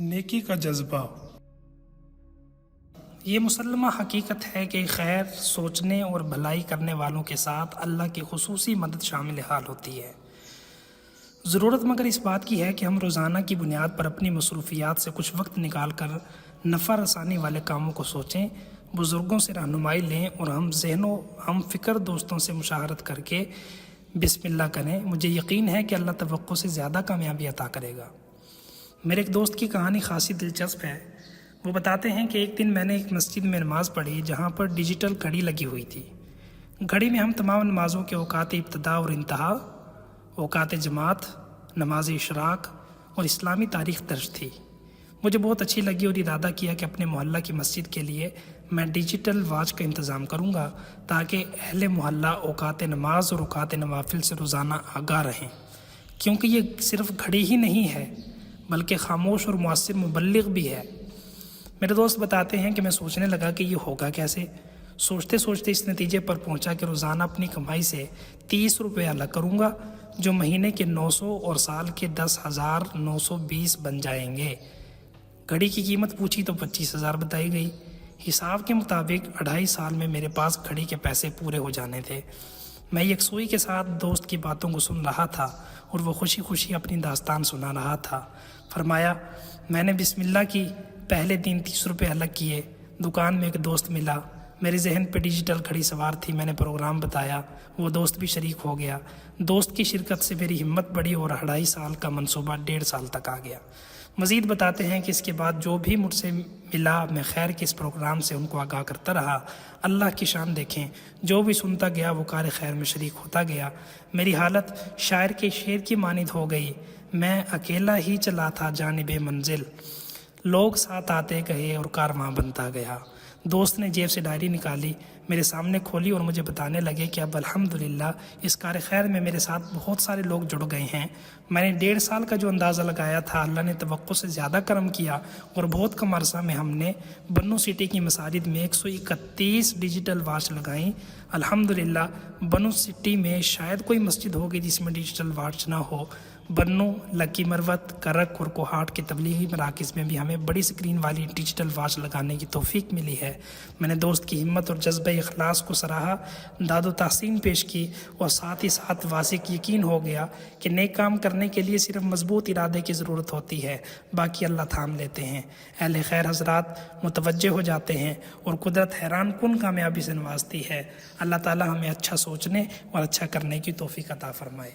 نیکی کا جذبہ۔ یہ مسلمہ حقیقت ہے کہ خیر سوچنے اور بھلائی کرنے والوں کے ساتھ اللہ کی خصوصی مدد شامل حال ہوتی ہے۔ ضرورت مگر اس بات کی ہے کہ ہم روزانہ کی بنیاد پر اپنی مصروفیات سے کچھ وقت نکال کر نفع رسانی والے کاموں کو سوچیں، بزرگوں سے رہنمائی لیں اور ہم فکر دوستوں سے مشاورت کر کے بسم اللہ کریں۔ مجھے یقین ہے کہ اللہ توقع سے زیادہ کامیابی عطا کرے گا۔ میرے ایک دوست کی کہانی خاصی دلچسپ ہے۔ وہ بتاتے ہیں کہ ایک دن میں نے ایک مسجد میں نماز پڑھی جہاں پر ڈیجیٹل گھڑی لگی ہوئی تھی۔ گھڑی میں ہم تمام نمازوں کے اوقات ابتدا اور انتہا، اوقات جماعت، نماز اشراق اور اسلامی تاریخ درج تھی۔ مجھے بہت اچھی لگی اور ارادہ کیا کہ اپنے محلہ کی مسجد کے لیے میں ڈیجیٹل واچ کا انتظام کروں گا تاکہ اہل محلہ اوقات نماز اور اوقات نوافل سے روزانہ آگاہ رہیں، کیونکہ یہ صرف گھڑی ہی نہیں ہے بلکہ خاموش اور مؤثر مبلغ بھی ہے۔ میرے دوست بتاتے ہیں کہ میں سوچنے لگا کہ یہ ہوگا کیسے۔ سوچتے سوچتے اس نتیجے پر پہنچا کہ روزانہ اپنی کمائی سے 30 روپے الگ کروں گا جو مہینے کے 900 اور سال کے 10,920 بن جائیں گے۔ گھڑی کی قیمت پوچھی تو 25,000 بتائی گئی۔ حساب کے مطابق 2.5 سال میں میرے پاس گھڑی کے پیسے پورے ہو جانے تھے۔ میں یکسوئی کے ساتھ دوست کی باتوں کو سن رہا تھا اور وہ خوشی خوشی اپنی داستان سنا رہا تھا۔ فرمایا، میں نے بسم اللہ کی، پہلے دن 30 روپے الگ کیے۔ دکان میں ایک دوست ملا، میرے ذہن پہ ڈیجیٹل گھڑی سوار تھی۔ میں نے پروگرام بتایا، وہ دوست بھی شریک ہو گیا۔ دوست کی شرکت سے میری ہمت بڑھی اور 2.5 سال کا منصوبہ 1.5 سال تک آ گیا۔ مزید بتاتے ہیں کہ اس کے بعد جو بھی مجھ سے ملا میں خیر کے اس پروگرام سے ان کو آگاہ کرتا رہا۔ اللہ کی شان دیکھیں، جو بھی سنتا گیا وہ کار خیر میں شریک ہوتا گیا۔ میری حالت شاعر کے شعر کی مانند ہو گئی، میں اکیلا ہی چلا تھا جانب منزل، لوگ ساتھ آتے گئے اور کارواں بنتا گیا۔ دوست نے جیب سے ڈائری نکالی، میرے سامنے کھولی اور مجھے بتانے لگے کہ اب الحمدللہ اس کار خیر میں میرے ساتھ بہت سارے لوگ جڑ گئے ہیں۔ میں نے 1.5 سال کا جو اندازہ لگایا تھا، اللہ نے توقع سے زیادہ کرم کیا اور بہت کم عرصہ میں ہم نے بنو سٹی کی مساجد میں 131 ڈیجیٹل واچ لگائیں۔ الحمدللہ بنو سٹی میں شاید کوئی مسجد ہوگی جس میں ڈیجیٹل واچ نہ ہو۔ بنو، لکی مروت، کرک اور کوہاٹ کے تبلیغی مراکز میں بھی ہمیں بڑی سکرین والی ڈیجیٹل واچ لگانے کی توفیق ملی ہے۔ میں نے دوست کی ہمت اور جذبہ اخلاص کو سراہا، داد و تحسین پیش کی اور ساتھ ہی ساتھ واثق یقین ہو گیا کہ نیک کام کرنے کے لیے صرف مضبوط ارادے کی ضرورت ہوتی ہے، باقی اللہ تھام لیتے ہیں۔ اہل خیر حضرات متوجہ ہو جاتے ہیں اور قدرت حیران کن کامیابی سے نوازتی ہے۔ اللہ تعالی ہمیں اچھا سوچنے اور اچھا کرنے کی توفیق عطا فرمائے۔